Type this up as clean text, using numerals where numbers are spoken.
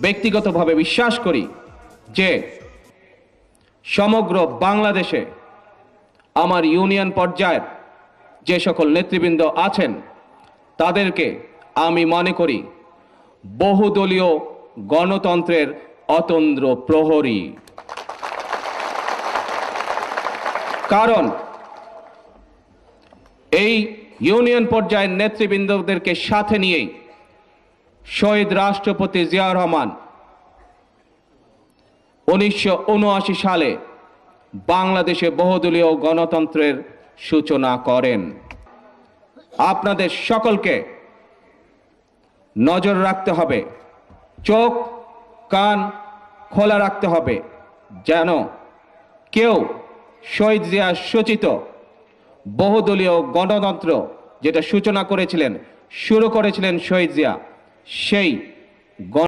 ব্যক্তিগতভাবে বিশ্বাস করি যে সমগ্র বাংলাদেশে আমার ইউনিয়ন পর্যায়ের যে সকল নেতৃবৃন্দ আছেন তাদেরকে আমি মনে করি বহুদলীয় গণতন্ত্রের অতন্দ্র প্রহরী। কারণ এই ইউনিয়ন পর্যায়ের নেতৃবৃন্দদেরকে সাথে নিয়েই শহীদ রাষ্ট্রপতি জিয়াউর রহমান 1979 সালে বাংলাদেশে বহুদলীয় গণতন্ত্রের সূচনা করেন। আপনাদের সকলকে নজর রাখতে হবে, চোখ কান খোলা রাখতে হবে, যেন কেউ শহীদ জিয়া সূচিত বহুদলীয় গণতন্ত্র যেটা সূচনা করেছিলেন, শুরু করেছিলেন শহীদ জিয়া, সেই